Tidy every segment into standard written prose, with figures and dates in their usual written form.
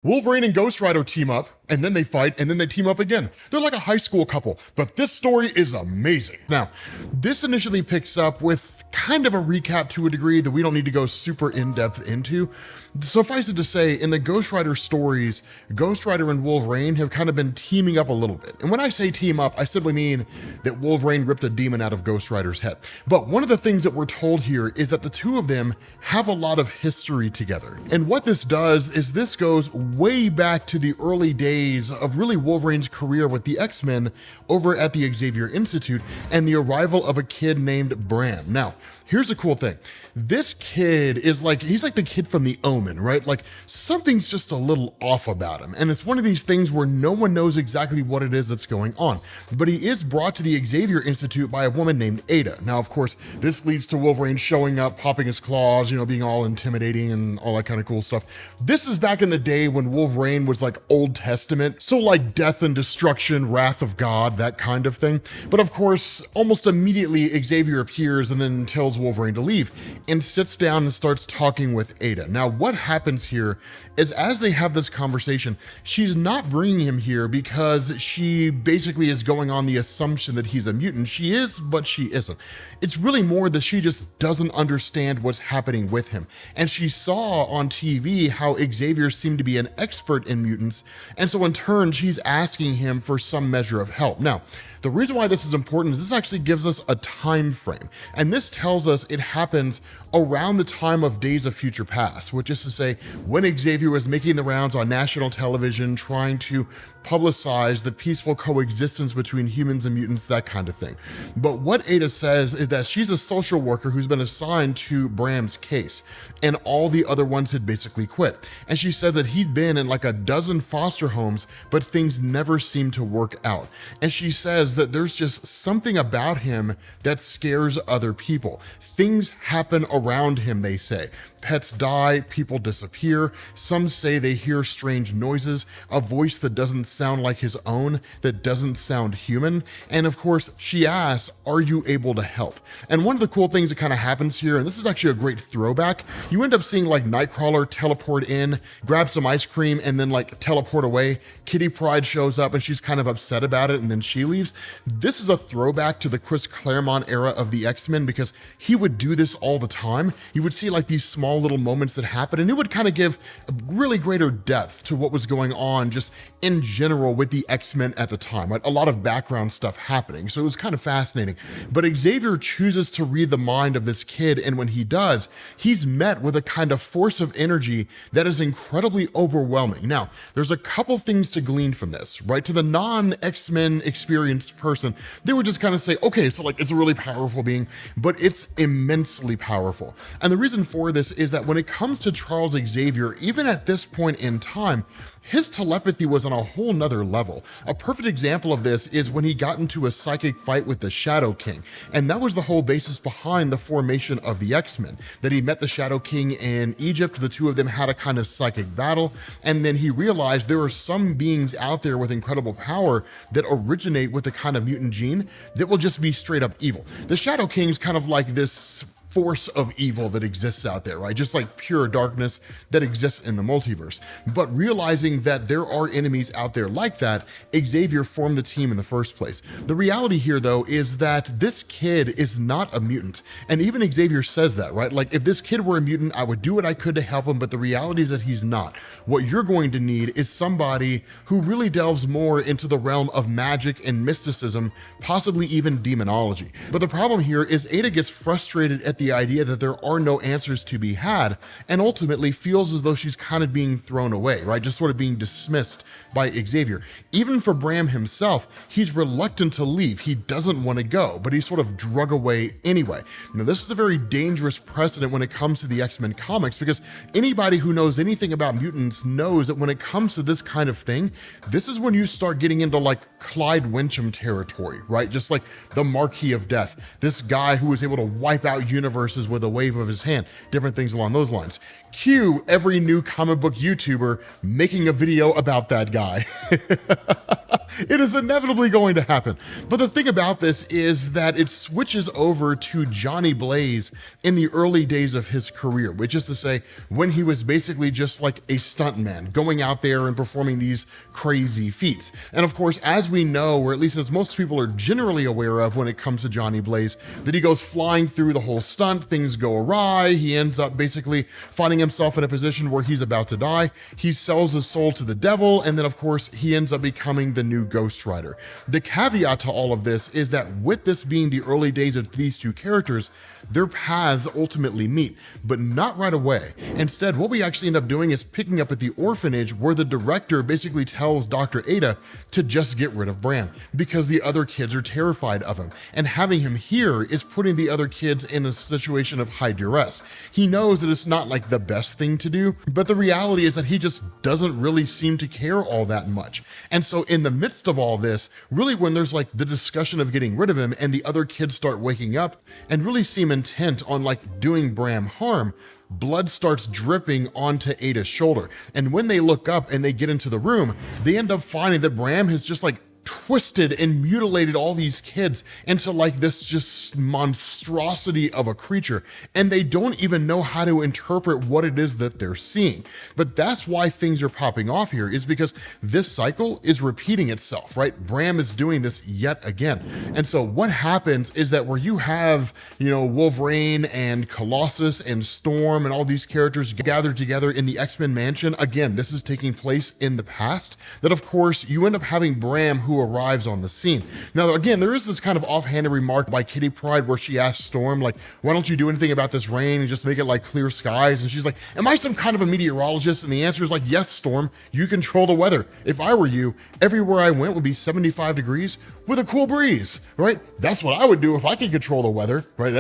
Wolverine and Ghost Rider team up, and then they fight, and then they team up again. They're like a high school couple, but this story is amazing. Now, this initially picks up with kind of a recap to a degree that we don't need to go super in-depth into. Suffice it to say, in the Ghost Rider stories, Ghost Rider and Wolverine have kind of been teaming up a little bit. And when I say team up, I simply mean that Wolverine ripped a demon out of Ghost Rider's head. But one of the things that we're told here is that the two of them have a lot of history together. And what this does is this goes way back to the early days of really Wolverine's career with the X-Men over at the Xavier Institute and the arrival of a kid named Bram. Now, here's a cool thing. This kid is he's like the kid from The Omen, right? Like something's just a little off about him. And it's one of these things where no one knows exactly what it is that's going on. But he is brought to the Xavier Institute by a woman named Ada. Now, of course, this leads to Wolverine showing up, popping his claws, being all intimidating and all that kind of cool stuff. This is back in the day when Wolverine was like Old Testament. So like death and destruction, wrath of God, that kind of thing. But of course, almost immediately Xavier appears and then tells Wolverine to leave and sits down and starts talking with Ada. Now, what happens here is as they have this conversation, she's not bringing him here because she basically is going on the assumption that he's a mutant. She is, but she isn't. It's really more that she just doesn't understand what's happening with him. And she saw on TV how Xavier seemed to be an expert in mutants. And so in turn, she's asking him for some measure of help. Now, the reason why this is important is this actually gives us a time frame. And this tells us it happens around the time of Days of Future Past, which is to say when Xavier was making the rounds on national television, trying to publicize the peaceful coexistence between humans and mutants, that kind of thing. But what Ada says is that she's a social worker who's been assigned to Bram's case, and all the other ones had basically quit. And she said that he'd been in like a dozen foster homes, but things never seemed to work out. And she says that there's just something about him that scares other people. Things happen around him, they say. Pets die, people disappear. Some say they hear strange noises, a voice that doesn't sound like his own, that doesn't sound human. And of course, she asks, are you able to help? And one of the cool things that kind of happens here, and this is actually a great throwback, you end up seeing like Nightcrawler teleport in, grab some ice cream, and then like teleport away. Kitty Pryde shows up and she's kind of upset about it, and then she leaves. This is a throwback to the Chris Claremont era of the X-Men because he would do this all the time. You would see like these small little moments that happen, and it would kind of give a really greater depth to what was going on just in general with the X-Men at the time, right? A lot of background stuff happening. So it was kind of fascinating. But Xavier chooses to read the mind of this kid, and when he does, he's met with a kind of force of energy that is incredibly overwhelming. Now, there's a couple things to glean from this, right? To the non-X-Men experienced person, they would just kind of say, okay, so like it's a really powerful being, but it's immensely powerful. And the reason for this is that when it comes to Charles Xavier, even at this point in time, his telepathy was on a whole nother level. A perfect example of this is when he got into a psychic fight with the Shadow King. And that was the whole basis behind the formation of the X-Men, that he met the Shadow King in Egypt. The two of them had a kind of psychic battle. And then he realized there are some beings out there with incredible power that originate with a kind of mutant gene that will just be straight up evil. The Shadow King's kind of like this force of evil that exists out there, right? Just like pure darkness that exists in the multiverse. But realizing that there are enemies out there like that, Xavier formed the team in the first place. The reality here, though, is that this kid is not a mutant. And even Xavier says that, right? Like, if this kid were a mutant, I would do what I could to help him, but the reality is that he's not. What you're going to need is somebody who really delves more into the realm of magic and mysticism, possibly even demonology. But the problem here is Ada gets frustrated at the idea that there are no answers to be had, and ultimately feels as though she's kind of being thrown away, right? Just sort of being dismissed by Xavier. Even for Bram himself, he's reluctant to leave. He doesn't want to go, but he's sort of drug away anyway. Now, this is a very dangerous precedent when it comes to the X-Men comics, because anybody who knows anything about mutants knows that when it comes to this kind of thing, this is when you start getting into like Clyde Wincham territory, right? Just like the Marquis of Death, this guy who was able to wipe out universes with a wave of his hand, different things along those lines. Cue every new comic book YouTuber making a video about that guy. It is inevitably going to happen. But the thing about this is that it switches over to Johnny Blaze in the early days of his career, which is to say when he was basically just like a stuntman going out there and performing these crazy feats. And of course, as we know, or at least as most people are generally aware of when it comes to Johnny Blaze, that he goes flying through the whole stunt, things go awry, he ends up basically finding himself in a position where he's about to die, he sells his soul to the devil, and then of course he ends up becoming the new Ghost Rider. The caveat to all of this is that with this being the early days of these two characters, their paths ultimately meet, but not right away. Instead, what we actually end up doing is picking up at the orphanage where the director basically tells Dr. Ada to just get rid of Bram because the other kids are terrified of him. And having him here is putting the other kids in a situation of high duress. He knows that it's not like the best thing to do, but the reality is that he just doesn't really seem to care all that much. And so in the midst of all this, really when there's like the discussion of getting rid of him and the other kids start waking up and really seem intent on like doing Bram harm, blood starts dripping onto Ada's shoulder. And when they look up and they get into the room, they end up finding that Bram has just like twisted and mutilated all these kids into like this just monstrosity of a creature, and they don't even know how to interpret what it is that they're seeing. But that's why things are popping off here, is because this cycle is repeating itself, right? Bram is doing this yet again. And so what happens is that where you have, you know, Wolverine and Colossus and Storm and all these characters gathered together in the X-Men mansion, again, this is taking place in the past, that of course you end up having Bram who arrives on the scene. Now, again, there is this kind of offhanded remark by Kitty Pryde where she asks Storm, like, why don't you do anything about this rain and just make it like clear skies? And she's like, am I some kind of a meteorologist? And the answer is like, yes, Storm, you control the weather. If I were you, everywhere I went would be 75 degrees with a cool breeze, right? That's what I would do if I could control the weather, right?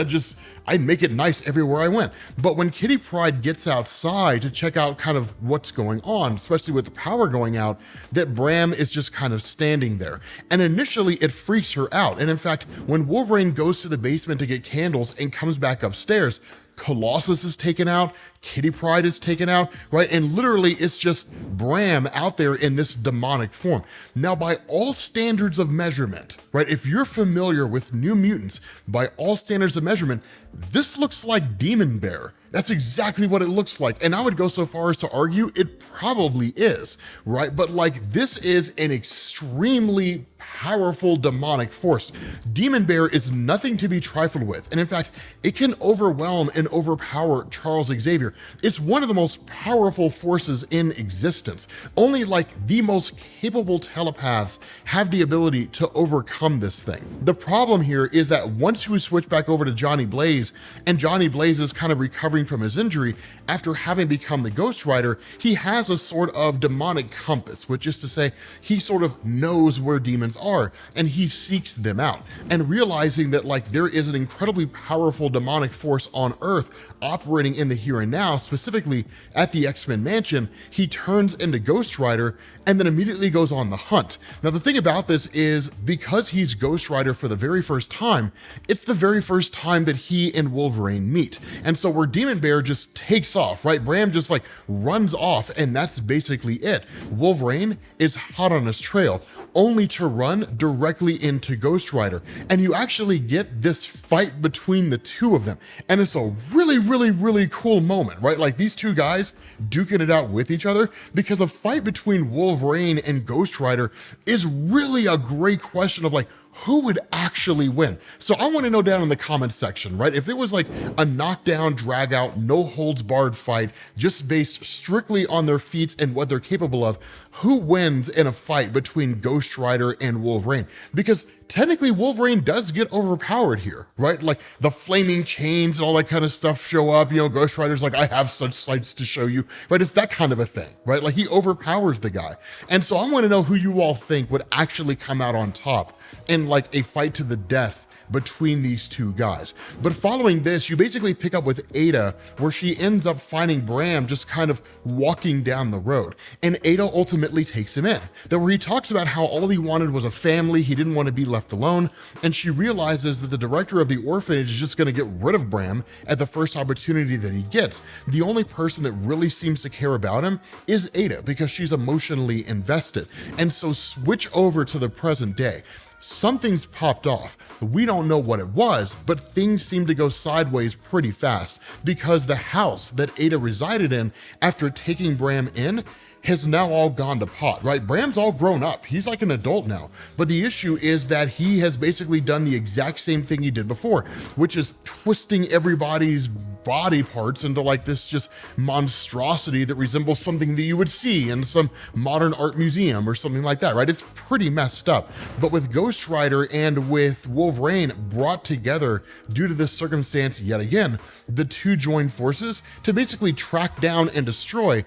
I'd make it nice everywhere I went. But when Kitty Pryde gets outside to check out kind of what's going on, especially with the power going out, that Bram is just kind of standing there. And initially it freaks her out. And in fact, when Wolverine goes to the basement to get candles and comes back upstairs, Colossus is taken out, Kitty Pryde is taken out, right? And literally it's just Bram out there in this demonic form. Now, by all standards of measurement, right? If you're familiar with New Mutants, by all standards of measurement, this looks like Demon Bear. That's exactly what it looks like. And I would go so far as to argue it probably is, right? But like, this is an extremely powerful demonic force. Demon Bear is nothing to be trifled with. And in fact, it can overwhelm and overpower Charles Xavier. It's one of the most powerful forces in existence. Only like the most capable telepaths have the ability to overcome this thing. The problem here is that once you switch back over to Johnny Blaze, and Johnny Blaze is kind of recovering from his injury after having become the Ghost Rider, he has a sort of demonic compass, which is to say he sort of knows where demons are and he seeks them out. And realizing that like there is an incredibly powerful demonic force on Earth operating in the here and now, specifically at the X-Men mansion, he turns into Ghost Rider and then immediately goes on the hunt. Now, the thing about this is because he's Ghost Rider for the very first time, it's the very first time that he and Wolverine meet. And so where Demon Bear just takes off, right? Bram just like runs off and that's basically it. Wolverine is hot on his trail, only to run directly into Ghost Rider. And you actually get this fight between the two of them. And it's a really, really, really cool moment, right? Like these two guys duking it out with each other, because a fight between Wolverine and Ghost Rider is really a great question of like, who would actually win? So I want to know down in the comments section, right? If there was like a knockdown, drag out, no holds barred fight, just based strictly on their feats and what they're capable of, who wins in a fight between Ghost Rider and Wolverine? Because technically Wolverine does get overpowered here, right? Like the flaming chains and all that kind of stuff show up, you know, Ghost Rider's like, I have such sights to show you, right? It's that kind of a thing, right? Like he overpowers the guy. And so I want to know who you all think would actually come out on top in like a fight to the death between these two guys. But following this, you basically pick up with Ada, where she ends up finding Bram just kind of walking down the road. And Ada ultimately takes him in. Where he talks about how all he wanted was a family, he didn't want to be left alone, and she realizes that the director of the orphanage is just going to get rid of Bram at the first opportunity that he gets. The only person that really seems to care about him is Ada, because she's emotionally invested. And so switch over to the present day. Something's popped off. We don't know what it was, but things seem to go sideways pretty fast, because the house that Ada resided in after taking Bram in has now all gone to pot, right? Bram's all grown up. He's like an adult now. But the issue is that he has basically done the exact same thing he did before, which is twisting everybody's body parts into like this just monstrosity that resembles something that you would see in some modern art museum or something like that, right? It's pretty messed up. But with Ghost Rider and with Wolverine brought together due to this circumstance yet again, the two join forces to basically track down and destroy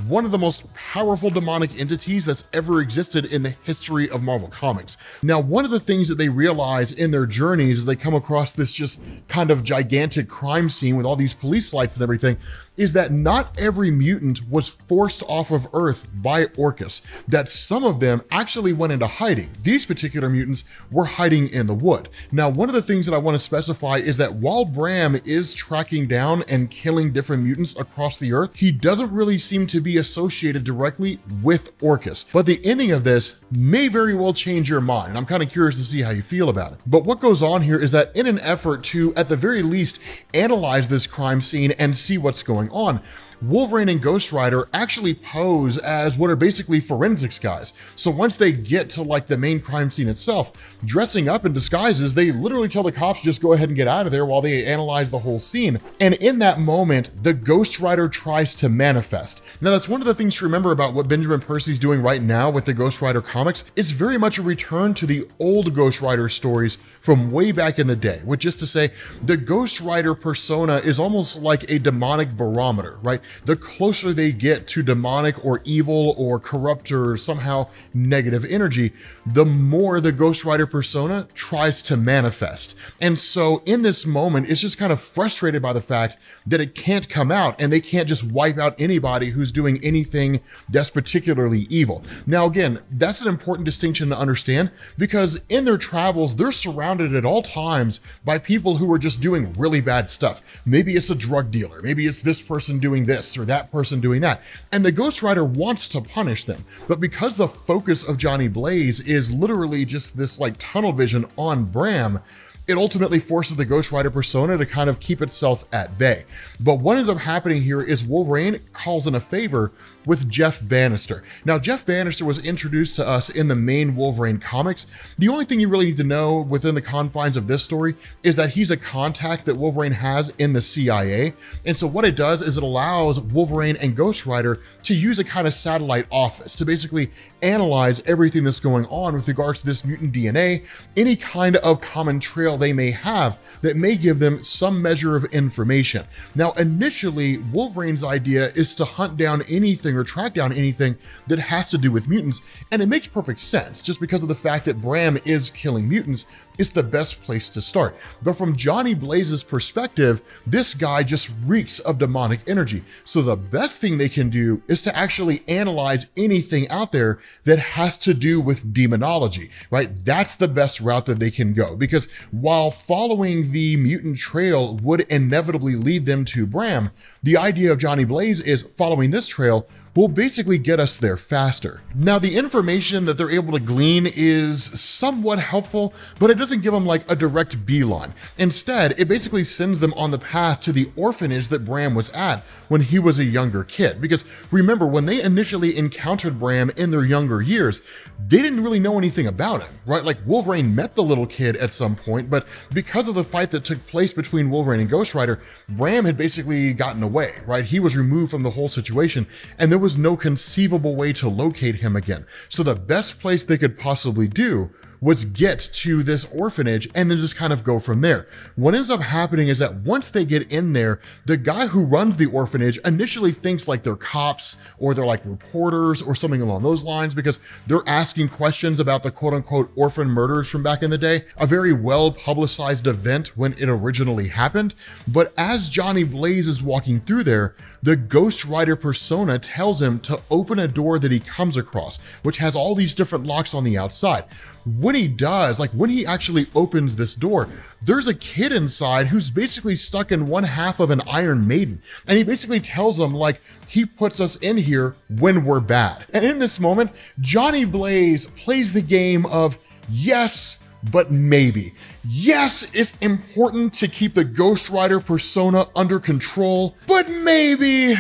one of the most powerful demonic entities that's ever existed in the history of Marvel Comics. Now, one of the things that they realize in their journeys as they come across this just kind of gigantic crime scene with all these police lights and everything is that not every mutant was forced off of Earth by Orcus, that some of them actually went into hiding. These particular mutants were hiding in the wood. Now, one of the things that I want to specify is that while Bram is tracking down and killing different mutants across the Earth, he doesn't really seem to be associated directly with Orcus. But the ending of this may very well change your mind. I'm kind of curious to see how you feel about it. But what goes on here is that in an effort to, at the very least, analyze this crime scene and see what's going on, Wolverine and Ghost Rider actually pose as what are basically forensics guys. So once they get to like the main crime scene itself, dressing up in disguises, they literally tell the cops just go ahead and get out of there while they analyze the whole scene. And in that moment, the Ghost Rider tries to manifest. Now that's one of the things to remember about what Benjamin Percy's doing right now with the Ghost Rider comics. It's very much a return to the old Ghost Rider stories from way back in the day, which is to say the Ghost Rider persona is almost like a demonic barometer, right? The closer they get to demonic or evil or corrupt or somehow negative energy, the more the Ghost Rider persona tries to manifest. And so in this moment, it's just kind of frustrated by the fact that it can't come out and they can't just wipe out anybody who's doing anything that's particularly evil. Now, again, that's an important distinction to understand because in their travels, they're surrounded at all times by people who are just doing really bad stuff. Maybe it's a drug dealer, maybe it's this person doing this or that person doing that. And the Ghost Rider wants to punish them. But because the focus of Johnny Blaze is literally just this like tunnel vision on Bram, it ultimately forces the Ghost Rider persona to kind of keep itself at bay. But what ends up happening here is Wolverine calls in a favor with Jeff Bannister. Now, Jeff Bannister was introduced to us in the main Wolverine comics. The only thing you really need to know within the confines of this story is that he's a contact that Wolverine has in the CIA. And so what it does is it allows Wolverine and Ghost Rider to use a kind of satellite office to basically analyze everything that's going on with regards to this mutant DNA, any kind of common trail they may have that may give them some measure of information. Now, initially, Wolverine's idea is to hunt down anything or track down anything that has to do with mutants, and it makes perfect sense just because of the fact that Bram is killing mutants. It's the best place to start. But from Johnny Blaze's perspective, this guy just reeks of demonic energy. So the best thing they can do is to actually analyze anything out there that has to do with demonology, right? That's the best route that they can go, because while following the mutant trail would inevitably lead them to Bram, the idea of Johnny Blaze is following this trail will basically get us there faster. Now, the information that they're able to glean is somewhat helpful, but it doesn't give them like a direct beeline. Instead, it basically sends them on the path to the orphanage that Bram was at when he was a younger kid. Because remember, when they initially encountered Bram in their younger years, they didn't really know anything about him, right? Like Wolverine met the little kid at some point, but because of the fight that took place between Wolverine and Ghost Rider, Bram had basically gotten away, right? He was removed from the whole situation, and there was no conceivable way to locate him again. So the best place they could possibly do was get to this orphanage and then just kind of go from there. What ends up happening is that once they get in there, the guy who runs the orphanage initially thinks like they're cops or they're like reporters or something along those lines, because they're asking questions about the quote unquote orphan murders from back in the day, a very well publicized event when it originally happened. But as Johnny Blaze is walking through there, the Ghost Rider persona tells him to open a door that he comes across, which has all these different locks on the outside. When he does, like when he actually opens this door, there's a kid inside who's basically stuck in one half of an Iron Maiden. And he basically tells him like, he puts us in here when we're bad. And in this moment, Johnny Blaze plays the game of yes, but maybe. Yes, it's important to keep the Ghost Rider persona under control, but maybe,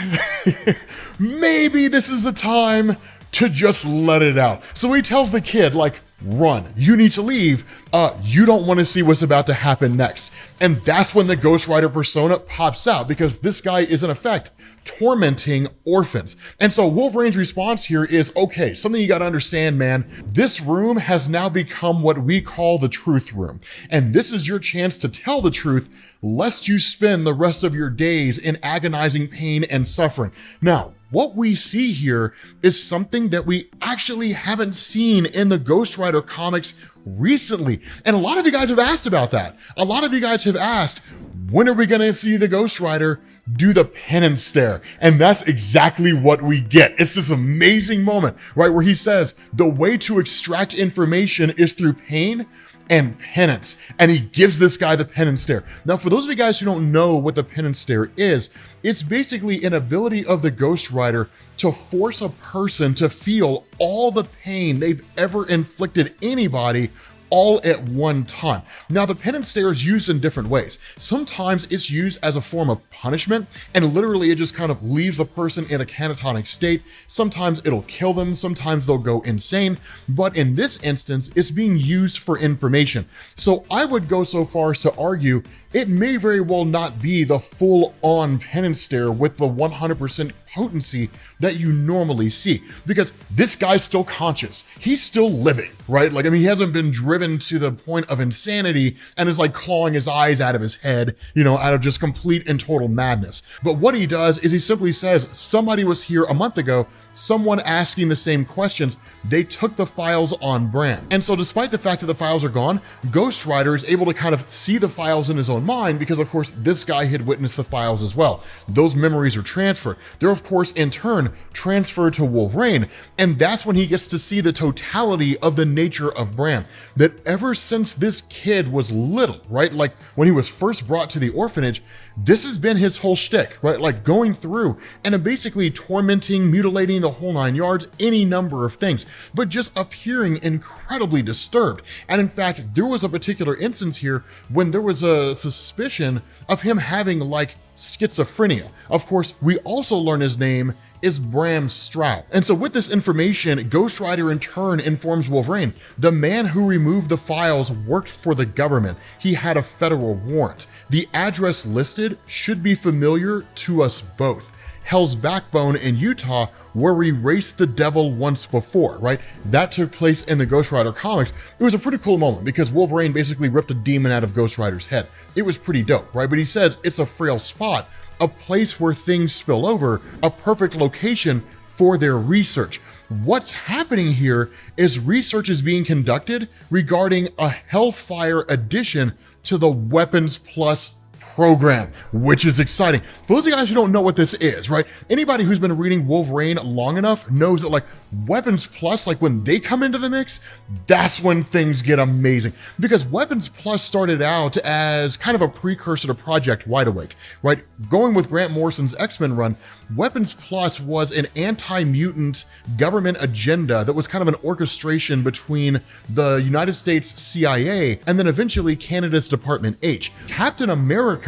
maybe this is the time to just let it out. So he tells the kid, like, run, you need to leave. You don't want to see what's about to happen next. And that's when the Ghost Rider persona pops out, because this guy is in effect tormenting orphans. And so Wolverine's response here is, okay, something you got to understand, man, this room has now become what we call the truth room. And this is your chance to tell the truth, lest you spend the rest of your days in agonizing pain and suffering. Now, what we see here is something that we actually haven't seen in the Ghost Rider comics recently. And a lot of you guys have asked about that. A lot of you guys have asked, when are we going to see the Ghost Rider do the Penance Stare? And that's exactly what we get. It's this amazing moment, right, where he says the way to extract information is through pain and penance. And he gives this guy the Penance Stare. Now, for those of you guys who don't know what the Penance Stare is, it's basically an ability of the Ghost Rider to force a person to feel all the pain they've ever inflicted anybody all at one time. Now, the Penance Stare is used in different ways. Sometimes it's used as a form of punishment, and literally it just kind of leaves the person in a catatonic state. Sometimes it'll kill them, sometimes they'll go insane, but in this instance, it's being used for information. So I would go so far as to argue it may very well not be the full-on Penance Stare with the 100% potency that you normally see, because this guy's still conscious. He's still living, right? Like, I mean, he hasn't been driven to the point of insanity and is like clawing his eyes out of his head, you know, out of just complete and total madness. But what he does is he simply says, somebody was here a month ago, someone asking the same questions. They took the files on Bram. And so despite the fact that the files are gone, Ghost Rider is able to kind of see the files in his own mind, because of course this guy had witnessed the files as well. Those memories are transferred. They're of course in turn transferred to Wolverine, and that's when he gets to see the totality of the nature of Bram. That ever since this kid was little, right? Like when he was first brought to the orphanage, this has been his whole shtick, right? Like going through and basically tormenting, mutilating the whole nine yards, any number of things, but just appearing incredibly disturbed. And in fact, there was a particular instance here when there was a suspicion of him having like schizophrenia. Of course, we also learn his name is Bram Stroud. And so with this information, Ghost Rider in turn informs Wolverine, the man who removed the files worked for the government. He had a federal warrant. The address listed should be familiar to us both. Hell's Backbone in Utah, where we raced the devil once before, right? That took place in the Ghost Rider comics. It was a pretty cool moment because Wolverine basically ripped a demon out of Ghost Rider's head. It was pretty dope, right? But he says it's a frail spot, a place where things spill over, a perfect location for their research. What's happening here is research is being conducted regarding a Hellfire addition to the Weapons Plus program, which is exciting. For those of you guys who don't know what this is, right? Anybody who's been reading Wolverine long enough knows that like Weapons Plus, like when they come into the mix, that's when things get amazing. Because Weapons Plus started out as kind of a precursor to Project Wide Awake, right? Going with Grant Morrison's X-Men run, Weapons Plus was an anti-mutant government agenda that was kind of an orchestration between the United States CIA and then eventually Canada's Department H. Captain America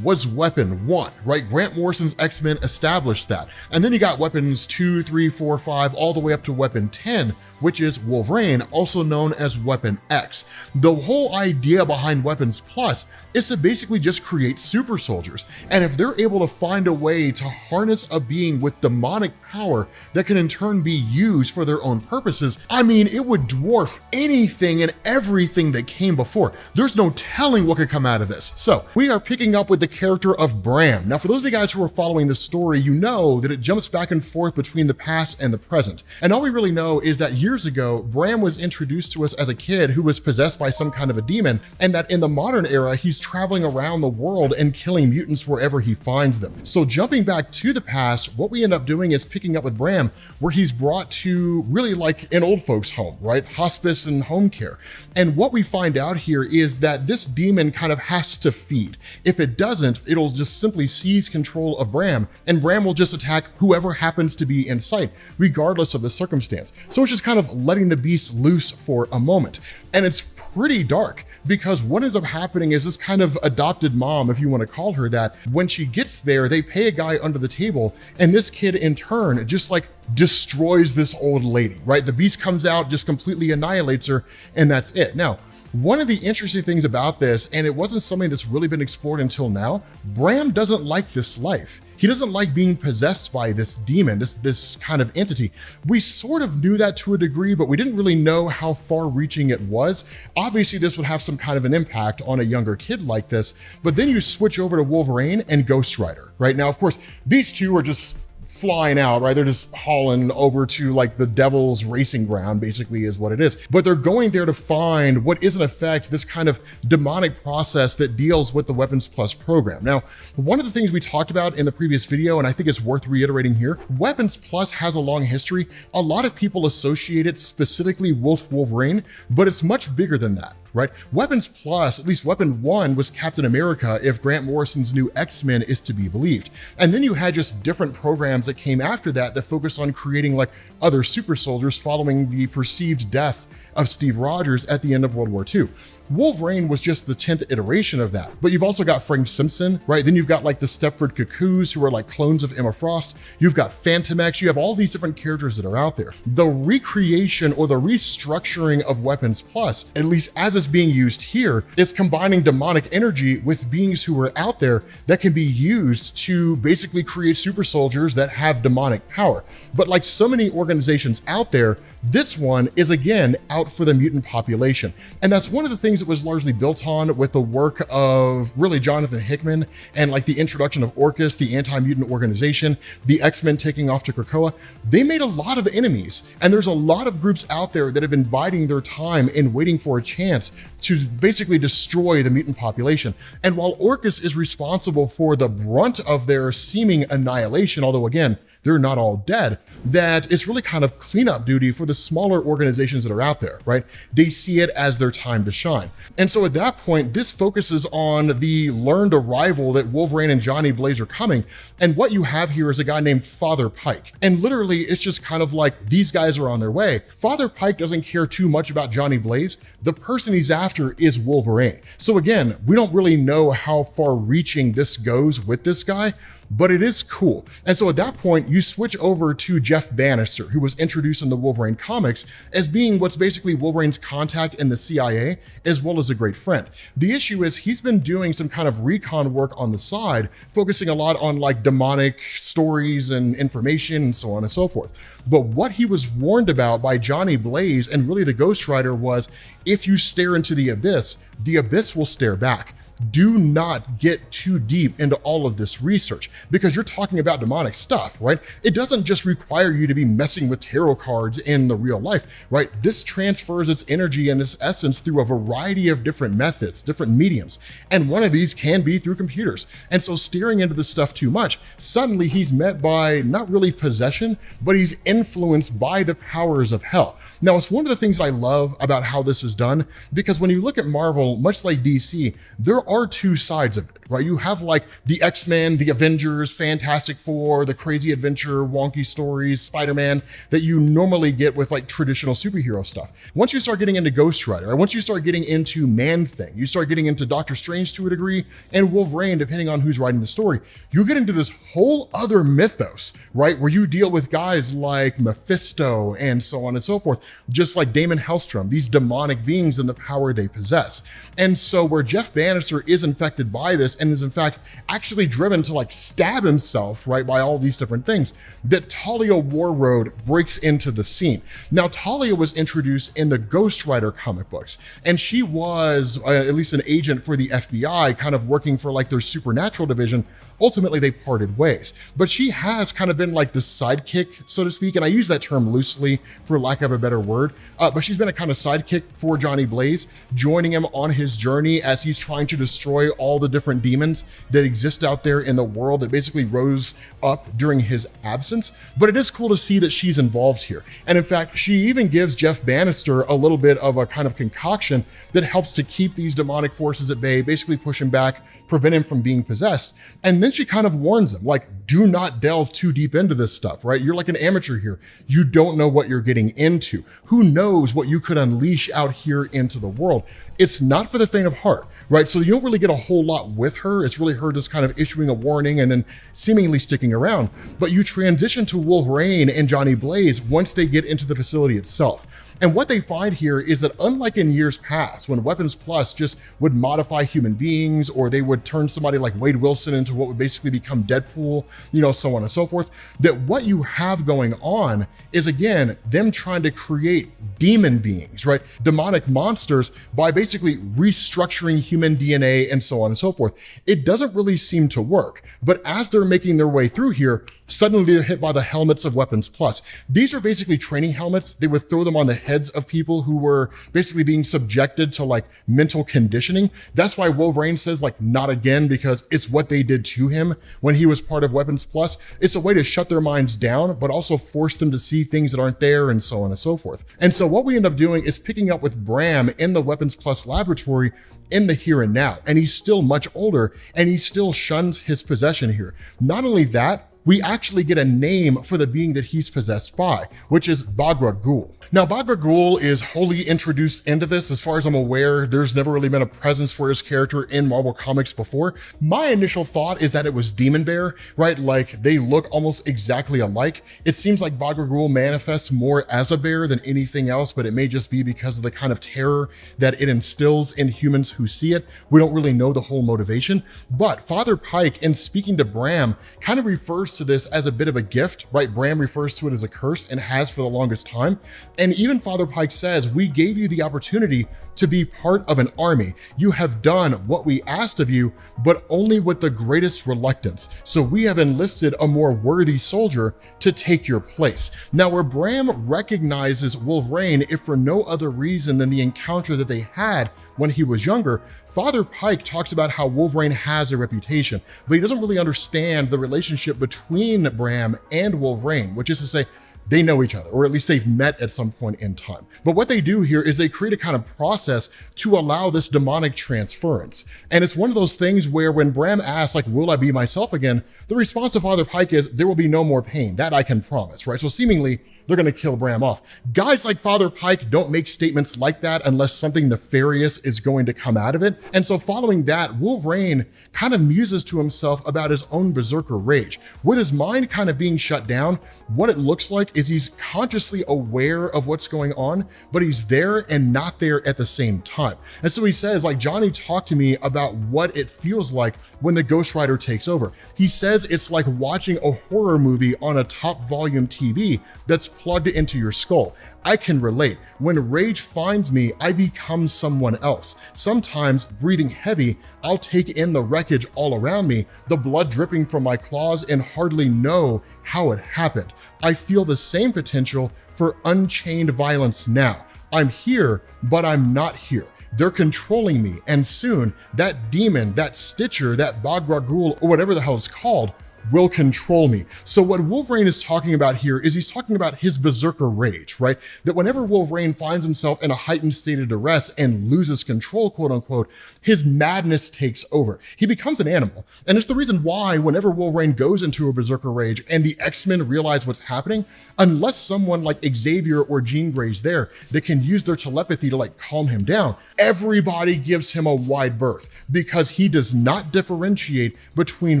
was Weapon 1, right? Grant Morrison's X-Men established that. And then you got Weapons 2, 3, 4, 5, all the way up to Weapon 10, which is Wolverine, also known as Weapon X. The whole idea behind Weapons Plus is to basically just create super soldiers. And if they're able to find a way to harness a being with demonic power that can in turn be used for their own purposes, I mean, it would dwarf anything and everything that came before. There's no telling what could come out of this. So we are picking up with the character of Bram. Now, for those of you guys who are following this story, you know that it jumps back and forth between the past and the present. And all we really know is that years ago, Bram was introduced to us as a kid who was possessed by some kind of a demon, and that in the modern era, he's traveling around the world and killing mutants wherever he finds them. So jumping back to the past, what we end up doing is picking up with Bram, where he's brought to really like an old folks home, right? Hospice and home care. And what we find out here is that this demon kind of has to feed. If it doesn't, it'll just simply seize control of Bram, and Bram will just attack whoever happens to be in sight, regardless of the circumstance. So it's just kind of letting the beast loose for a moment. And it's pretty dark, because what ends up happening is this kind of adopted mom, if you want to call her that, when she gets there, they pay a guy under the table, and this kid in turn just like destroys this old lady, right? The beast comes out, just completely annihilates her, and that's it. Now, one of the interesting things about this, and it wasn't something that's really been explored until now, Bram doesn't like this life. He doesn't like being possessed by this demon, this kind of entity. We sort of knew that to a degree, but we didn't really know how far-reaching it was. Obviously, this would have some kind of an impact on a younger kid like this, but then you switch over to Wolverine and Ghost Rider, right? Now, of course, these two are just flying out, right? They're just hauling over to like the devil's racing ground, basically is what it is. But they're going there to find what is in effect this kind of demonic process that deals with the Weapons Plus program. Now, one of the things we talked about in the previous video, and I think it's worth reiterating here, Weapons Plus has a long history. A lot of people associate it specifically with Wolverine, but it's much bigger than that, right? Weapons Plus, at least Weapon 1, was Captain America, if Grant Morrison's new X-Men is to be believed. And then you had just different programs that came after that that focused on creating like other super soldiers following the perceived death of Steve Rogers at the end of World War II. Wolverine was just the 10th iteration of that. But you've also got Frank Simpson, right? Then you've got like the Stepford Cuckoos, who are like clones of Emma Frost. You've got Phantom X. You have all these different characters that are out there. The recreation or the restructuring of Weapons Plus, at least as it's being used here, is combining demonic energy with beings who are out there that can be used to basically create super soldiers that have demonic power. But like so many organizations out there, this one is again out for the mutant population. And that's one of the things that was largely built on with the work of really Jonathan Hickman and like the introduction of Orchis, the anti-mutant organization, the X-Men taking off to Krakoa. They made a lot of enemies, and there's a lot of groups out there that have been biding their time and waiting for a chance to basically destroy the mutant population. And while Orchis is responsible for the brunt of their seeming annihilation, although again, they're not all dead, that it's really kind of cleanup duty for the smaller organizations that are out there, right? They see it as their time to shine. And so at that point, this focuses on the learned arrival that Wolverine and Johnny Blaze are coming. And what you have here is a guy named Father Pike. And literally, it's just kind of like, these guys are on their way. Father Pike doesn't care too much about Johnny Blaze. The person he's after is Wolverine. So again, we don't really know how far reaching this goes with this guy, but it is cool. And so at that point, you switch over to Jeff Bannister, who was introduced in the Wolverine comics as being what's basically Wolverine's contact in the CIA, as well as a great friend. The issue is he's been doing some kind of recon work on the side, focusing a lot on like demonic stories and information and so on and so forth. But what he was warned about by Johnny Blaze and really the Ghost Rider was, if you stare into the abyss will stare back. Do not get too deep into all of this research, because you're talking about demonic stuff, right? It doesn't just require you to be messing with tarot cards in the real life, right? This transfers its energy and its essence through a variety of different methods, different mediums. And one of these can be through computers. And so staring into this stuff too much, suddenly he's met by not really possession, but he's influenced by the powers of hell. Now, it's one of the things I love about how this is done, because when you look at Marvel, much like DC, they're there are two sides of it, right? You have like the X-Men, the Avengers, Fantastic Four, the crazy adventure, wonky stories, Spider-Man that you normally get with like traditional superhero stuff. Once you start getting into Ghost Rider, or once you start getting into Man-Thing, you start getting into Doctor Strange to a degree, and Wolverine, depending on who's writing the story, you get into this whole other mythos, right? Where you deal with guys like Mephisto and so on and so forth, just like Damon Hellstrom, these demonic beings and the power they possess. And so where Jeff Bannister is infected by this and is in fact actually driven to like stab himself, right, by all these different things, that Talia Warroad breaks into the scene. Now, Talia was introduced in the Ghost Rider comic books, and she was at least an agent for the FBI, kind of working for like their supernatural division. Ultimately, they parted ways, but she has kind of been like the sidekick, so to speak, and I use that term loosely for lack of a better word, but she's been a kind of sidekick for Johnny Blaze, joining him on his journey as he's trying to destroy all the different demons that exist out there in the world that basically rose up during his absence. But it is cool to see that she's involved here. And in fact, she even gives Jeff Bannister a little bit of a kind of concoction that helps to keep these demonic forces at bay, basically push him back, prevent him from being possessed. And then she kind of warns him, like, do not delve too deep into this stuff, right? You're like an amateur here. You don't know what you're getting into. Who knows what you could unleash out here into the world? It's not for the faint of heart, right? So you don't really get a whole lot with her. It's really her just kind of issuing a warning and then seemingly sticking around. But you transition to Wolverine and Johnny Blaze once they get into the facility itself. And what they find here is that unlike in years past, when Weapons Plus just would modify human beings, or they would turn somebody like Wade Wilson into what would basically become Deadpool, you know, so on and so forth, that what you have going on is, again, them trying to create demon beings, right? Demonic monsters by basically restructuring human DNA and so on and so forth. It doesn't really seem to work, but as they're making their way through here, suddenly they're hit by the helmets of Weapons Plus. These are basically training helmets. They would throw them on the heads of people who were basically being subjected to like mental conditioning. That's why Wolverine says like, not again, because it's what they did to him when he was part of Weapons Plus. It's a way to shut their minds down, but also force them to see things that aren't there and so on and so forth. And so what we end up doing is picking up with Bram in the Weapons Plus laboratory in the here and now. And he's still much older and he still shuns his possession here. Not only that, we actually get a name for the being that he's possessed by, which is Bagul. Now, Bagul is wholly introduced into this. As far as I'm aware, there's never really been a presence for his character in Marvel Comics before. My initial thought is that it was Demon Bear, right? Like, they look almost exactly alike. It seems like Bagul manifests more as a bear than anything else, but it may just be because of the kind of terror that it instills in humans who see it. We don't really know the whole motivation, but Father Pike, in speaking to Bram, kind of refers to this as a bit of a gift, right? Bram refers to it as a curse and has for the longest time. And even Father Pike says, we gave you the opportunity to be part of an army. You have done what we asked of you, but only with the greatest reluctance. So we have enlisted a more worthy soldier to take your place. Now, where Bram recognizes Wolverine, if for no other reason than the encounter that they had when he was younger, Father Pike talks about how Wolverine has a reputation, but he doesn't really understand the relationship between Bram and Wolverine, which is to say, they know each other, or at least they've met at some point in time. But what they do here is they create a kind of process to allow this demonic transference. And it's one of those things where when Bram asks, like, will I be myself again? The response of Father Pike is, there will be no more pain. That I can promise, right? So seemingly, they're going to kill Bram off. Guys like Father Pike don't make statements like that unless something nefarious is going to come out of it. And so following that, Wolverine kind of muses to himself about his own berserker rage. With his mind kind of being shut down, what it looks like is he's consciously aware of what's going on, but he's there and not there at the same time. And so he says, like, Johnny talked to me about what it feels like when the Ghost Rider takes over. He says it's like watching a horror movie on a top volume TV that's plugged into your skull. I can relate. When rage finds me, I become someone else. Sometimes, breathing heavy, I'll take in the wreckage all around me, the blood dripping from my claws, and hardly know how it happened. I feel the same potential for unchained violence now. I'm here, but I'm not here. They're controlling me, and soon that demon, that Stitcher, that Bagul, or whatever the hell it's called, will control me. So what Wolverine is talking about here is he's talking about his berserker rage, right? That whenever Wolverine finds himself in a heightened state of duress and loses control, quote unquote, his madness takes over. He becomes an animal. And it's the reason why whenever Wolverine goes into a berserker rage and the X-Men realize what's happening, unless someone like Xavier or Jean Grey's there that can use their telepathy to like calm him down, everybody gives him a wide berth because he does not differentiate between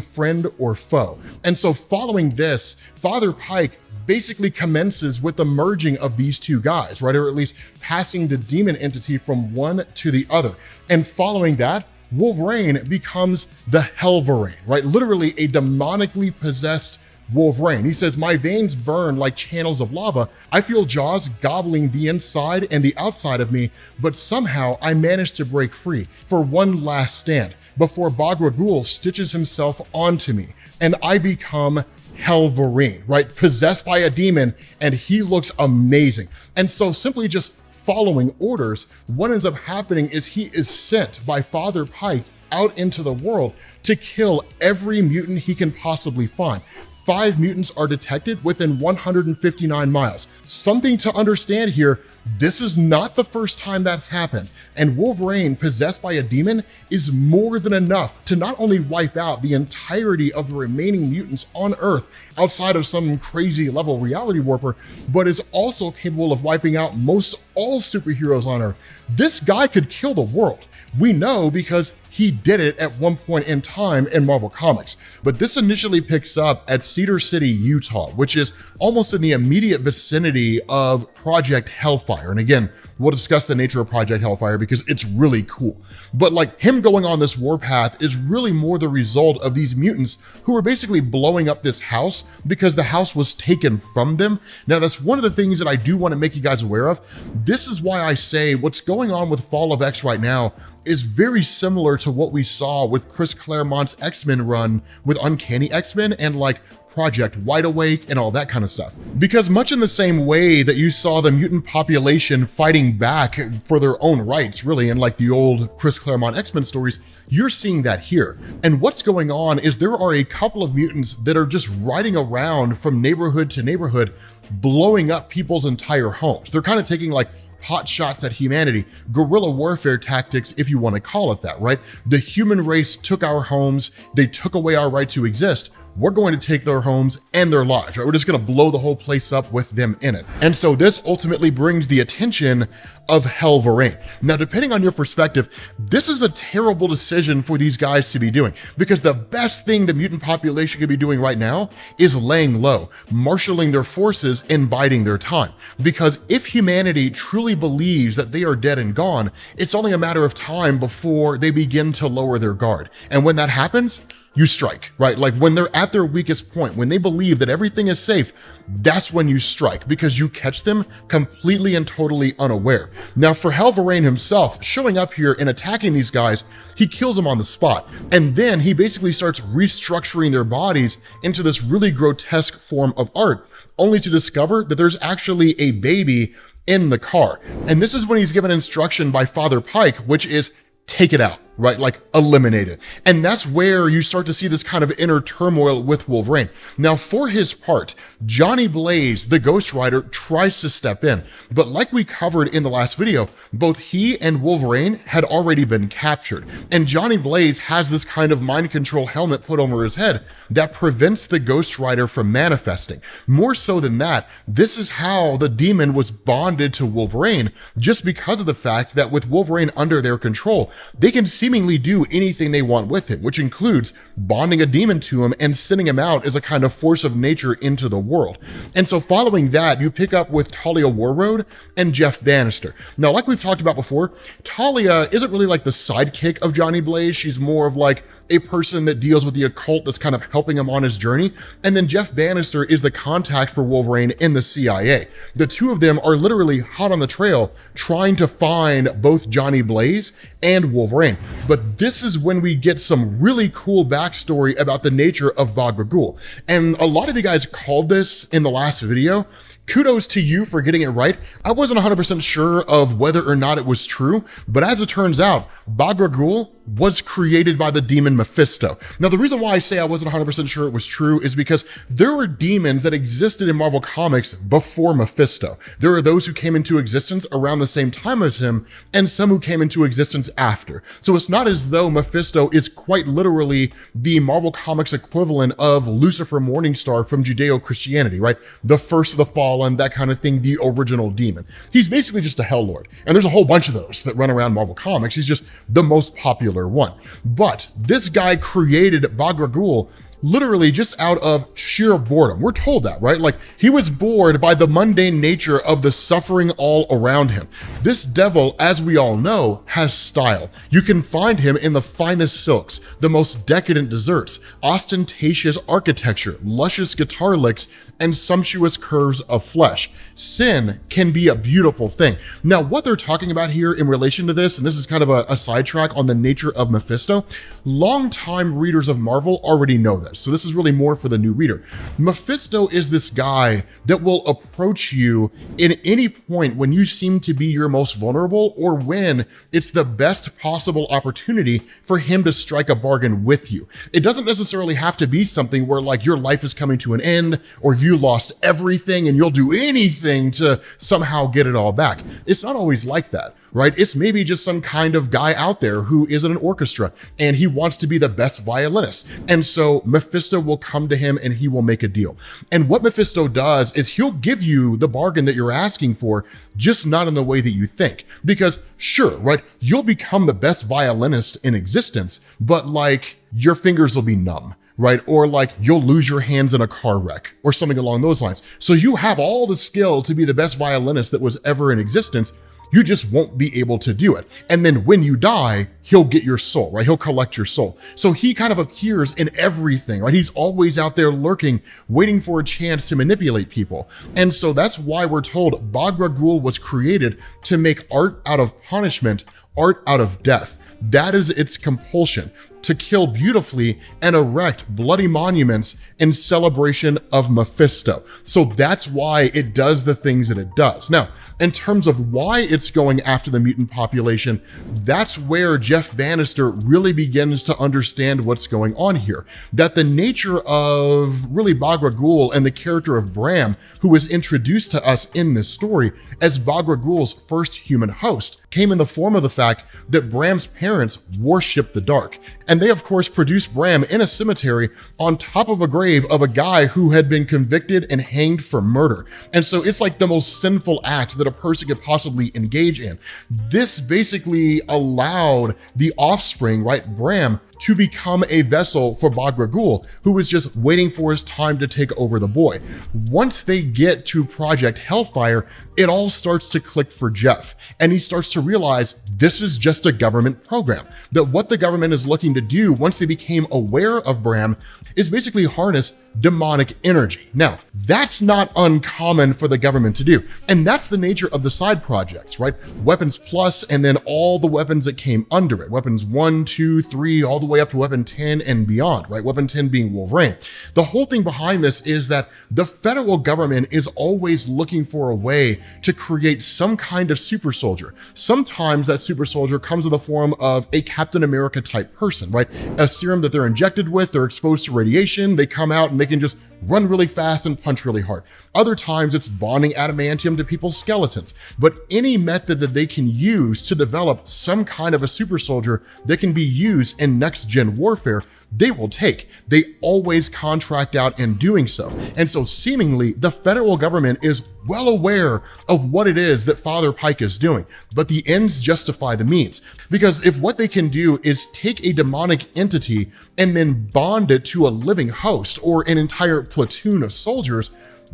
friend or foe. And so following this, Father Pike basically commences with the merging of these two guys, right? Or at least passing the demon entity from one to the other. And following that, Wolverine becomes the Hellverine, right? Literally a demonically possessed Wolverine. He says, my veins burn like channels of lava. I feel jaws gobbling the inside and the outside of me, but somehow I managed to break free for one last stand before Bagul stitches himself onto me and I become Hellverine, right? Possessed by a demon, and he looks amazing. And so simply just following orders, what ends up happening is he is sent by Father Pike out into the world to kill every mutant he can possibly find. 5 mutants are detected within 159 miles. Something to understand here, this is not the first time that's happened, and Wolverine possessed by a demon is more than enough to not only wipe out the entirety of the remaining mutants on Earth outside of some crazy level reality warper, but is also capable of wiping out most all superheroes on Earth. This guy could kill the world. We know because he did it at one point in time in Marvel Comics. But this initially picks up at Cedar City, Utah, which is almost in the immediate vicinity of Project Hellfire. And again, we'll discuss the nature of Project Hellfire because it's really cool. But like him going on this warpath is really more the result of these mutants who were basically blowing up this house because the house was taken from them. Now, that's one of the things that I do want to make you guys aware of. This is why I say what's going on with Fall of X right now is very similar to what we saw with Chris Claremont's X-Men run with Uncanny X-Men and like Project Wide Awake and all that kind of stuff. Because much in the same way that you saw the mutant population fighting back for their own rights, really, in like the old Chris Claremont X-Men stories, you're seeing that here. And what's going on is there are a couple of mutants that are just riding around from neighborhood to neighborhood, blowing up people's entire homes. They're kind of taking like hot shots at humanity, guerrilla warfare tactics, if you want to call it that, right? The human race took our homes, they took away our right to exist. We're going to take their homes and their lives, right? We're just going to blow the whole place up with them in it. And so this ultimately brings the attention of Hellverine. Now, depending on your perspective, this is a terrible decision for these guys to be doing because the best thing the mutant population could be doing right now is laying low, marshaling their forces and biding their time. Because if humanity truly believes that they are dead and gone, it's only a matter of time before they begin to lower their guard. And when that happens, you strike, right? Like when they're at their weakest point, when they believe that everything is safe, that's when you strike because you catch them completely and totally unaware. Now for Hellverine himself, showing up here and attacking these guys, he kills them on the spot. And then he basically starts restructuring their bodies into this really grotesque form of art, only to discover that there's actually a baby in the car. And this is when he's given instruction by Father Pike, which is take it out, right? Like eliminate it. And that's where you start to see this kind of inner turmoil with Wolverine. Now for his part, Johnny Blaze, the Ghost Rider, tries to step in, but like we covered in the last video, both he and Wolverine had already been captured. And Johnny Blaze has this kind of mind control helmet put over his head that prevents the Ghost Rider from manifesting. More so than that, this is how the demon was bonded to Wolverine, just because of the fact that with Wolverine under their control, they can seemingly do anything they want with him, which includes bonding a demon to him and sending him out as a kind of force of nature into the world. And so following that, you pick up with Talia Warroad and Jeff Bannister. Now, like we've talked about before, Talia isn't really like the sidekick of Johnny Blaze. She's more of like a person that deals with the occult that's kind of helping him on his journey. And then Jeff Bannister is the contact for Wolverine in the CIA. The two of them are literally hot on the trail trying to find both Johnny Blaze and Wolverine. But this is when we get some really cool backstory about the nature of Bagul. And a lot of you guys called this in the last video kudos to you for getting it right. I wasn't 100% sure of whether or not it was true, but as it turns out, Bagul was created by the demon Mephisto. Now, the reason why I say I wasn't 100% sure it was true is because there were demons that existed in Marvel Comics before Mephisto. There are those who came into existence around the same time as him, and some who came into existence after. So it's not as though Mephisto is quite literally the Marvel Comics equivalent of Lucifer Morningstar from Judeo-Christianity, right? The first of the fallen, that kind of thing, the original demon. He's basically just a Hell Lord. And there's a whole bunch of those that run around Marvel Comics. He's just the most popular one. But this guy created Bagul literally just out of sheer boredom. We're told that, right? Like, he was bored by the mundane nature of the suffering all around him. This devil, as we all know, has style. You can find him in the finest silks, the most decadent desserts, ostentatious architecture, luscious guitar licks, and sumptuous curves of flesh. Sin can be a beautiful thing. Now, what they're talking about here in relation to this, and this is kind of a sidetrack on the nature of Mephisto, longtime readers of Marvel already know this. So this is really more for the new reader. Mephisto is this guy that will approach you in any point when you seem to be your most vulnerable, or when it's the best possible opportunity for him to strike a bargain with you. It doesn't necessarily have to be something where like your life is coming to an end, or you lost everything and you'll do anything to somehow get it all back. It's not always like that, right? It's maybe just some kind of guy out there who is in an orchestra and he wants to be the best violinist. And so Mephisto will come to him and he will make a deal. And what Mephisto does is he'll give you the bargain that you're asking for, just not in the way that you think. Because sure, right, you'll become the best violinist in existence, but like your fingers will be numb, right? Or like you'll lose your hands in a car wreck or something along those lines. So you have all the skill to be the best violinist that was ever in existence. You just won't be able to do it. And then when you die, he'll get your soul, right? He'll collect your soul. So he kind of appears in everything, right? He's always out there lurking, waiting for a chance to manipulate people. And so that's why we're told Bagul was created to make art out of punishment, art out of death. That is its compulsion, to kill beautifully and erect bloody monuments in celebration of Mephisto. So that's why it does the things that it does. Now, in terms of why it's going after the mutant population, that's where Jeff Bannister really begins to understand what's going on here. That the nature of really Bagul and the character of Bram, who was introduced to us in this story as Bagul's first human host, came in the form of the fact that Bram's parents worshiped the dark. And they, of course, produced Bram in a cemetery on top of a grave of a guy who had been convicted and hanged for murder. And so it's like the most sinful act that a person could possibly engage in. This basically allowed the offspring, right, Bram, to become a vessel for Bagul, who was just waiting for his time to take over the boy. Once they get to Project Hellfire, it all starts to click for Jeff. And he starts to realize this is just a government program. That what the government is looking to do once they became aware of Bram is basically harness demonic energy. Now, that's not uncommon for the government to do. And that's the nature of the side projects, right? Weapons Plus, and then all the weapons that came under it. Weapons 1, 2, 3, all the way up to Weapon 10 and beyond, right? Weapon 10 being Wolverine. The whole thing behind this is that the federal government is always looking for a way to create some kind of super soldier. Sometimes that super soldier comes in the form of a Captain America type person, right? A serum that they're injected with, they're exposed to radiation, they come out and they can just run really fast and punch really hard. Other times it's bonding adamantium to people's skeletons. But any method that they can use to develop some kind of a super soldier that can be used in next-gen warfare, they will take. They always contract out in doing so. And so seemingly the federal government is well aware of what it is that Father Pike is doing, but the ends justify the means. Because if what they can do is take a demonic entity and then bond it to a living host or an entire platoon of soldiers,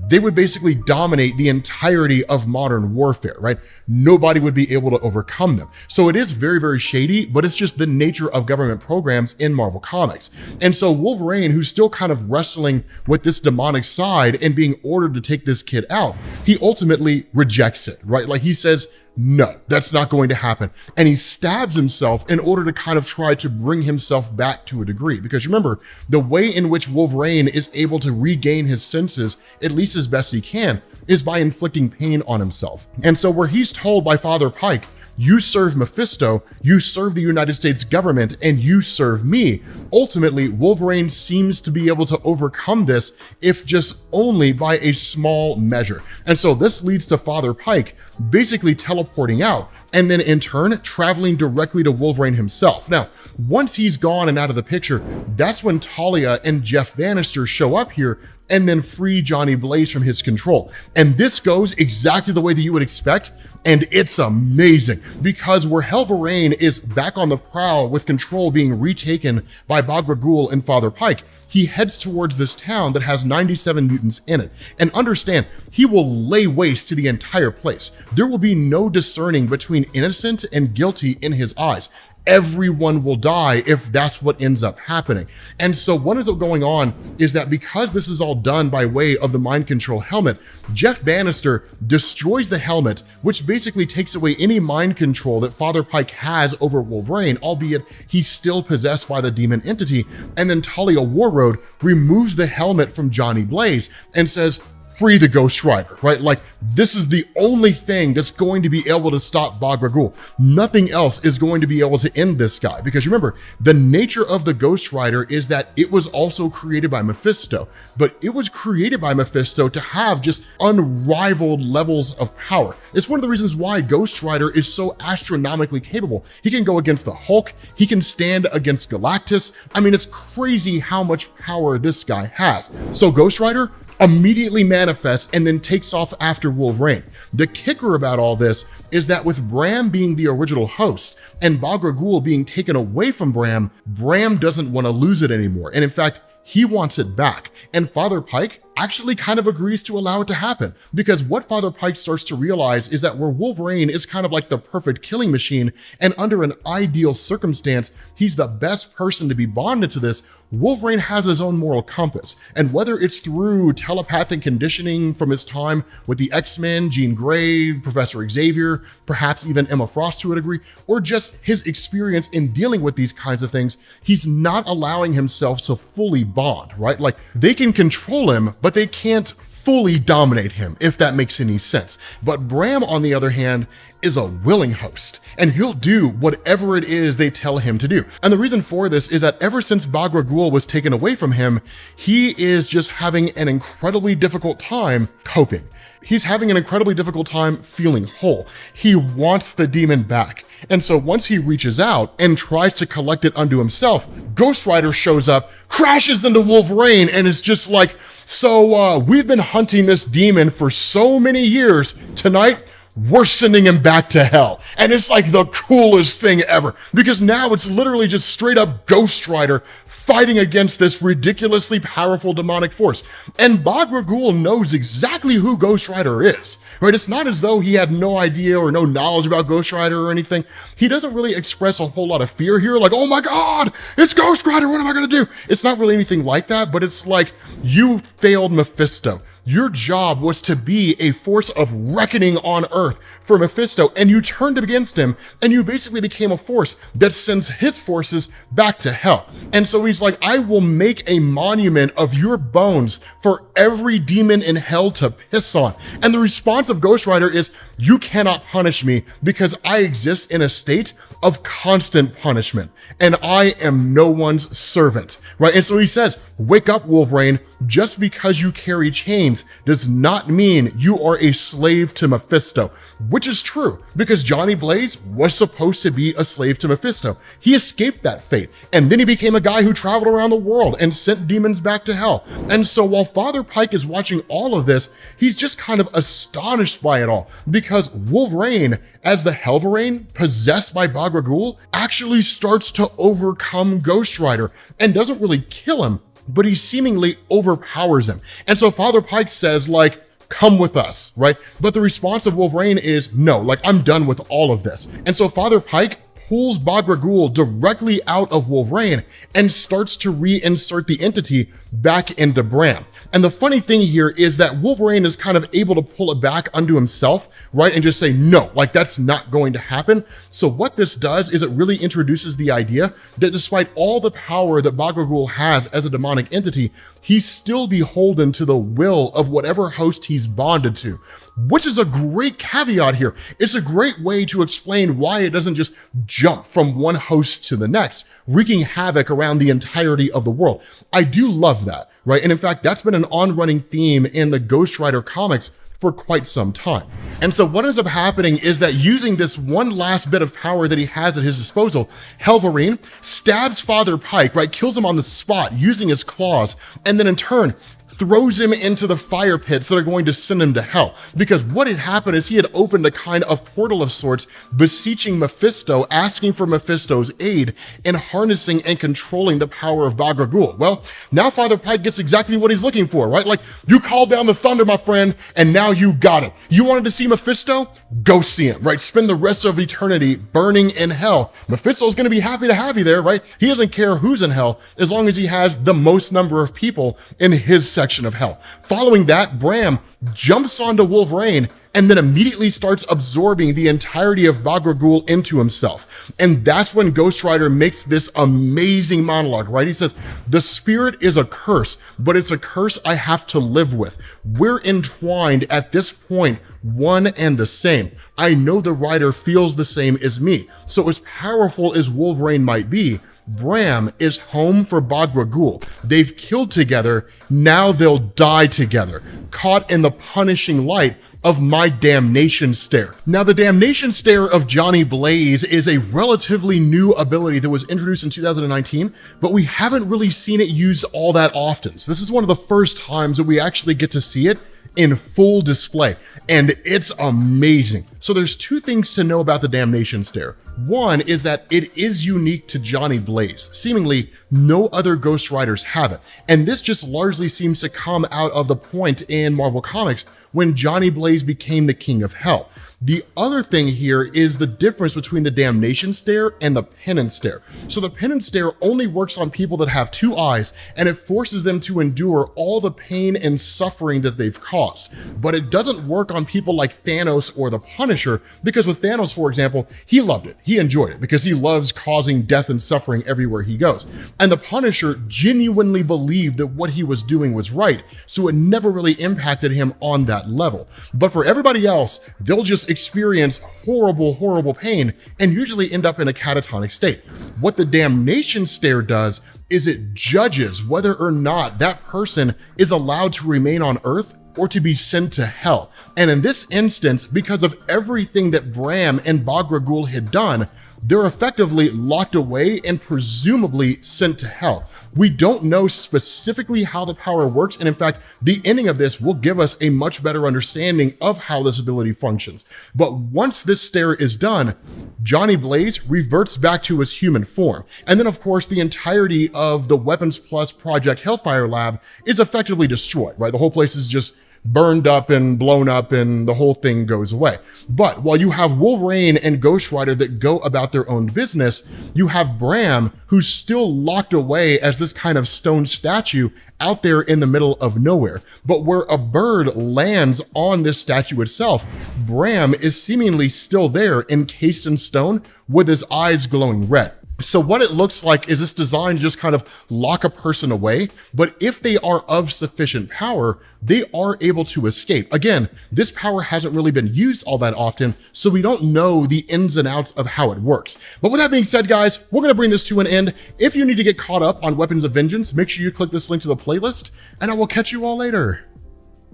they would basically dominate the entirety of modern warfare, right? Nobody would be able to overcome them. So it is very, very shady, but it's just the nature of government programs in Marvel Comics. And so Wolverine, who's still kind of wrestling with this demonic side and being ordered to take this kid out, he ultimately rejects it, right? Like he says, no, that's not going to happen. And he stabs himself in order to kind of try to bring himself back to a degree. Because remember, the way in which Wolverine is able to regain his senses, at least least as best he can is by inflicting pain on himself. And so where he's told by Father Pike, you serve Mephisto, you serve the United States government, and you serve me. Ultimately, Wolverine seems to be able to overcome this, if just only by a small measure. And so this leads to Father Pike basically teleporting out, and then in turn, traveling directly to Wolverine himself. Now, once he's gone and out of the picture, that's when Talia and Jeff Bannister show up here and then free Johnny Blaze from his control. And this goes exactly the way that you would expect, and it's amazing, because where Hellverine is back on the prowl with control being retaken by Bagul and Father Pike, he heads towards this town that has 97 mutants in it. And understand, he will lay waste to the entire place. There will be no discerning between innocent and guilty in his eyes. Everyone will die if that's what ends up happening. And so what ends up going on is that because this is all done by way of the mind control helmet, Jeff Bannister destroys the helmet, which basically takes away any mind control that Father Pike has over Wolverine, albeit he's still possessed by the demon entity. And then Talia Warroad removes the helmet from Johnny Blaze and says, free the Ghost Rider, right? Like, this is the only thing that's going to be able to stop Bagul. Nothing else is going to be able to end this guy, because remember, the nature of the Ghost Rider is that it was also created by Mephisto, but it was created by Mephisto to have just unrivaled levels of power. It's one of the reasons why Ghost Rider is so astronomically capable. He can go against the Hulk, he can stand against Galactus. I mean, it's crazy how much power this guy has. So Ghost Rider immediately manifests and then takes off after Wolverine. The kicker about all this is that with Bram being the original host and Bagul being taken away from Bram, Bram doesn't want to lose it anymore. And in fact, he wants it back. And Father Pike actually kind of agrees to allow it to happen, because what Father Pike starts to realize is that where Wolverine is kind of like the perfect killing machine, and under an ideal circumstance, he's the best person to be bonded to this, Wolverine has his own moral compass. And whether it's through telepathic conditioning from his time with the X-Men, Jean Grey, Professor Xavier, perhaps even Emma Frost to a degree, or just his experience in dealing with these kinds of things, he's not allowing himself to fully bond, right? Like, they can control him, but they can't fully dominate him, if that makes any sense. But Bram, on the other hand, is a willing host, and he'll do whatever it is they tell him to do. And the reason for this is that ever since Bagul was taken away from him, he is just having an incredibly difficult time coping. He's having an incredibly difficult time feeling whole. He wants the demon back. And so once he reaches out and tries to collect it unto himself, Ghost Rider shows up, crashes into Wolverine, and is just like, so we've been hunting this demon for so many years. Tonight, we're sending him back to hell. And it's like the coolest thing ever, because now it's literally just straight up Ghost Rider fighting against this ridiculously powerful demonic force. And Bagul knows exactly who Ghost Rider is, right? It's not as though he had no idea or no knowledge about Ghost Rider or anything. He doesn't really express a whole lot of fear here, like, oh my God, it's Ghost Rider, what am I gonna do? It's not really anything like that, but it's like, you failed Mephisto. Your job was to be a force of reckoning on Earth for Mephisto, and you turned against him, and you basically became a force that sends his forces back to hell. And so he's like, I will make a monument of your bones for every demon in hell to piss on. And the response of Ghost Rider is, you cannot punish me because I exist in a state of constant punishment, and I am no one's servant, right? And so he says, wake up, Wolverine. Just because you carry chains does not mean you are a slave to Mephisto, which is true, because Johnny Blaze was supposed to be a slave to Mephisto. He escaped that fate, and then he became a guy who traveled around the world and sent demons back to hell. And so while Father Pike is watching all of this, he's just kind of astonished by it all, because Wolverine, as the Hellverine, possessed by Bagul, actually starts to overcome Ghost Rider and doesn't really kill him, but he seemingly overpowers him. And so Father Pike says, like, come with us, right? But the response of Wolverine is, no, like, I'm done with all of this. And so Father Pike pulls Bagul directly out of Wolverine and starts to reinsert the entity back into Bram. And the funny thing here is that Wolverine is kind of able to pull it back unto himself, right? And just say, no, like that's not going to happen. So what this does is it really introduces the idea that despite all the power that Bagul has as a demonic entity, he's still beholden to the will of whatever host he's bonded to, which is a great caveat here. It's a great way to explain why it doesn't just jump from one host to the next, wreaking havoc around the entirety of the world. I do love that, right? And in fact, that's been an on-running theme in the Ghost Rider comics for quite some time. And so what ends up happening is that using this one last bit of power that he has at his disposal, Hellverine stabs Father Pike, right? Kills him on the spot using his claws, and then in turn, throws him into the fire pits that are going to send him to hell. Because what had happened is he had opened a kind of portal of sorts, beseeching Mephisto, asking for Mephisto's aid in harnessing and controlling the power of Bagul. Well, now Father Pike gets exactly what he's looking for, right? Like, you called down the thunder, my friend, and now you got it. You wanted to see Mephisto? Go see him, right? Spend the rest of eternity burning in hell. Mephisto's going to be happy to have you there, right? He doesn't care who's in hell as long as he has the most number of people in his section of hell. Following that, Bram jumps onto Wolverine and then immediately starts absorbing the entirety of Bagul into himself. And that's when Ghost Rider makes this amazing monologue, right? He says, the spirit is a curse, but it's a curse I have to live with. We're entwined at this point, one and the same. I know the Rider feels the same as me. So as powerful as Wolverine might be, Bram is home for Bagul. They've killed together, now they'll die together, caught in the punishing light of my Damnation Stare. Now, the Damnation Stare of Johnny Blaze is a relatively new ability that was introduced in 2019, but we haven't really seen it used all that often. So this is one of the first times that we actually get to see it in full display, and it's amazing. So there's two things to know about the Damnation Stare. One is that it is unique to Johnny Blaze. Seemingly, no other Ghost Riders have it. And this just largely seems to come out of the point in Marvel Comics when Johnny Blaze became the King of Hell. The other thing here is the difference between the Damnation Stare and the Penance Stare. So the Penance Stare only works on people that have two eyes, and it forces them to endure all the pain and suffering that they've caused. But it doesn't work on people like THANOS or the Punisher, because with THANOS, for example, he loved it. He enjoyed it because he loves causing death and suffering everywhere he goes. And the Punisher genuinely believed that what he was doing was right, so it never really impacted him on that level. But for everybody else, they'll just experience horrible pain and usually end up in a catatonic state. What the Damnation Stare does is it judges whether or not that person is allowed to remain on Earth or to be sent to hell. And in this instance, because of everything that Bram and Bagul had done, they're effectively locked away and presumably sent to hell. We don't know specifically how the power works, and in fact, the ending of this will give us a much better understanding of how this ability functions. But once this stare is done, Johnny Blaze reverts back to his human form. And then of course, the entirety of the Weapons Plus Project Hellfire lab is effectively destroyed, right? The whole place is just burned up and blown up and the whole thing goes away. But while you have Wolverine and Ghost Rider that go about their own business, you have Bram who's still locked away as this kind of stone statue out there in the middle of nowhere. But where a bird lands on this statue itself, Bram is seemingly still there, encased in stone with his eyes glowing red. So what it looks like is this design to just kind of lock a person away, but if they are of sufficient power, they are able to escape. Again, this power hasn't really been used all that often, so we don't know the ins and outs of how it works. But with that being said, guys, we're gonna bring this to an end. If you need to get caught up on Weapons of Vengeance, make sure you click this link to the playlist, and I will catch you all later.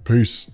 Peace.